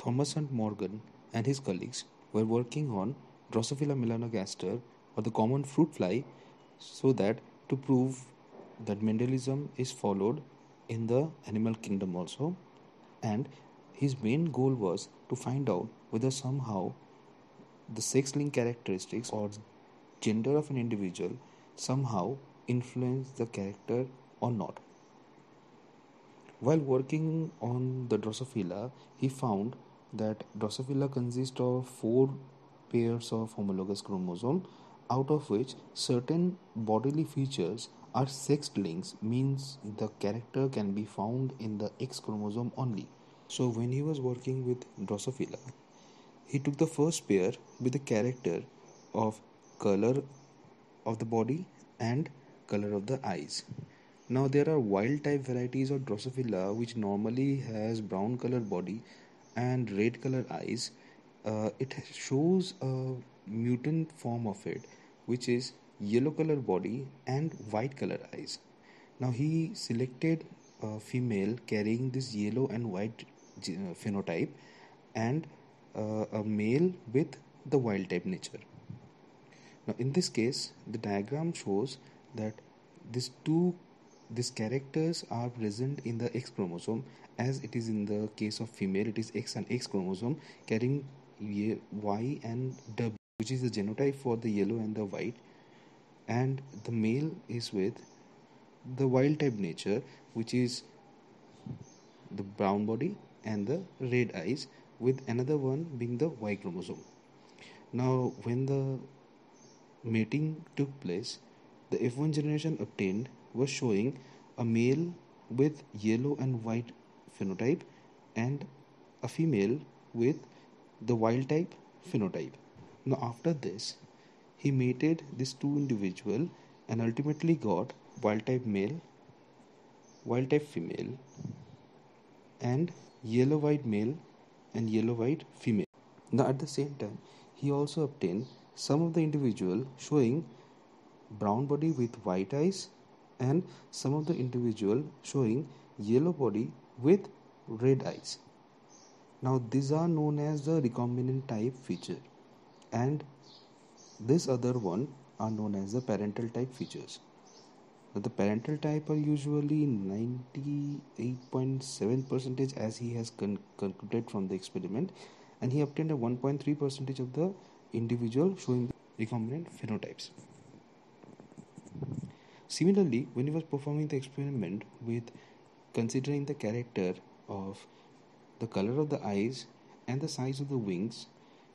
Thomas Hunt Morgan and his colleagues were working on Drosophila melanogaster, or the common fruit fly, so that to prove that Mendelism is followed in the animal kingdom also. And his main goal was to find out whether somehow the sex linked characteristics or gender of an individual somehow influence the character or not. While working on the Drosophila, he found that Drosophila consists of four pairs of homologous chromosomes, out of which certain bodily features are sex links, means the character can be found in the X chromosome only. So when he was working with Drosophila, he took the first pair with the character of color of the body and color of the eyes. Now there are wild type varieties of Drosophila which normally has brown color body and red color eyes. It shows a mutant form of it, which is yellow color body and white color eyes. Now he selected a female carrying this yellow and white phenotype, and a male with the wild type nature. Now, in this case, the diagram shows that these characters are present in the X chromosome, as it is in the case of female. It is X and X chromosome carrying Y and W, which is the genotype for the yellow and the white, and the male is with the wild type nature, which is the brown body and the red eyes, with another one being the Y chromosome. Now, when the mating took place, the F1 generation obtained was showing a male with yellow and white phenotype and a female with the wild type phenotype. Now, after this, he mated these two individuals and ultimately got wild type male, wild type female, and yellow white male and yellow white female. Now, at the same time, he also obtained some of the individual showing brown body with white eyes and some of the individual showing yellow body with red eyes. Now, these are known as the recombinant type feature, and this other one are known as the parental type features. Now, the parental type are usually 98.7% as he has concluded from the experiment, and he obtained a 1.3% of the individual showing the recombinant phenotypes. Similarly, when he was performing the experiment with considering the character of the color of the eyes and the size of the wings,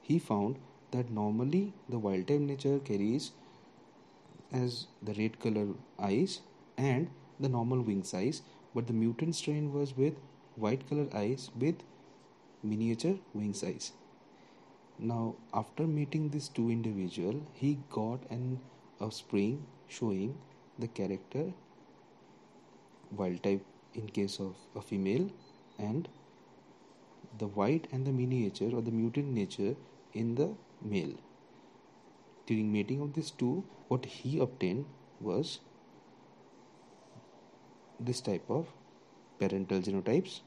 he found that normally the wild type nature carries as the red color eyes and the normal wing size, but the mutant strain was with white color eyes with miniature wing size. Now, after meeting these two individuals, he got an offspring showing the character wild type in case of a female and the white and the miniature or the mutant nature in the male. During mating of these two, what he obtained was this type of parental genotypes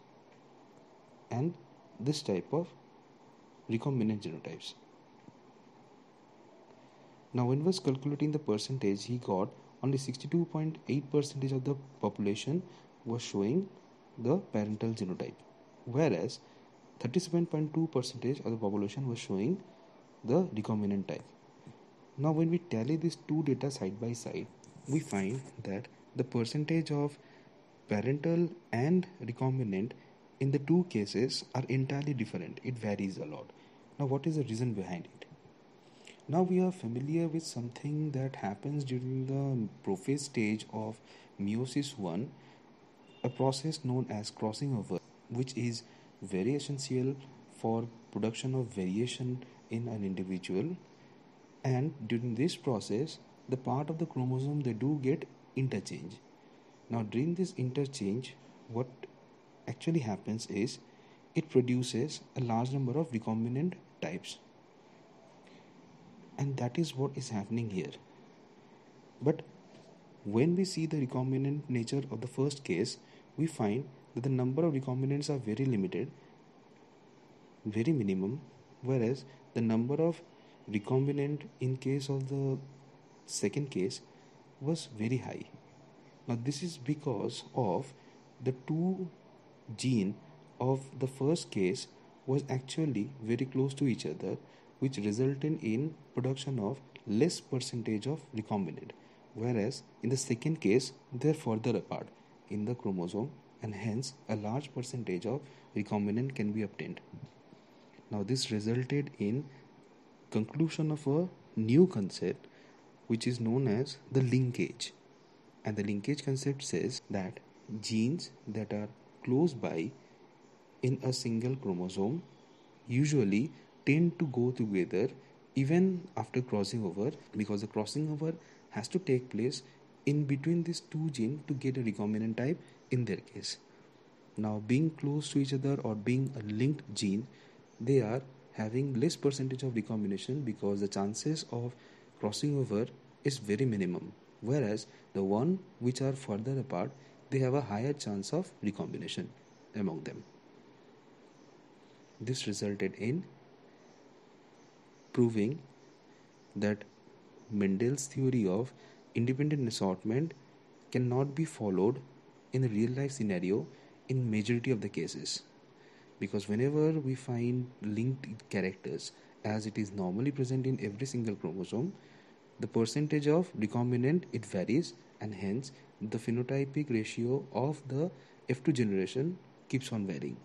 and this type of recombinant genotypes. Now, when he was calculating the percentage, he got only 62.8% of the population was showing the parental genotype, whereas 37.2% of the population was showing the recombinant type. Now, when we tally these two data side by side, we find that the percentage of parental and recombinant in the two cases are entirely different. It varies a lot. Now, what is the reason behind it? Now we are familiar with something that happens during the prophase stage of meiosis 1, a process known as crossing over, which is very essential for production of variation in an individual. And during this process, the part of the chromosome they do get interchange. Now during this interchange, what actually happens is it produces a large number of recombinant types, and that is what is happening here. But when we see the recombinant nature of the first case, we find that the number of recombinants are very limited, very minimum, whereas the number of recombinant in case of the second case was very high. Now this is because of the two gene of the first case was actually very close to each other, which resulted in production of less percentage of recombinant, whereas in the second case they are further apart in the chromosome, and hence a large percentage of recombinant can be obtained. Now this resulted in conclusion of a new concept which is known as the linkage. And the linkage concept says that genes that are close by in a single chromosome usually tend to go together even after crossing over, because the crossing over has to take place in between these two genes to get a recombinant type in their case. Now, being close to each other or being a linked gene, they are having less percentage of recombination because the chances of crossing over is very minimum. Whereas the one which are further apart, they have a higher chance of recombination among them. This resulted in proving that Mendel's theory of independent assortment cannot be followed in a real life scenario in majority of the cases, because whenever we find linked characters as it is normally present in every single chromosome, the percentage of recombinant it varies, and hence the phenotypic ratio of the F2 generation keeps on varying.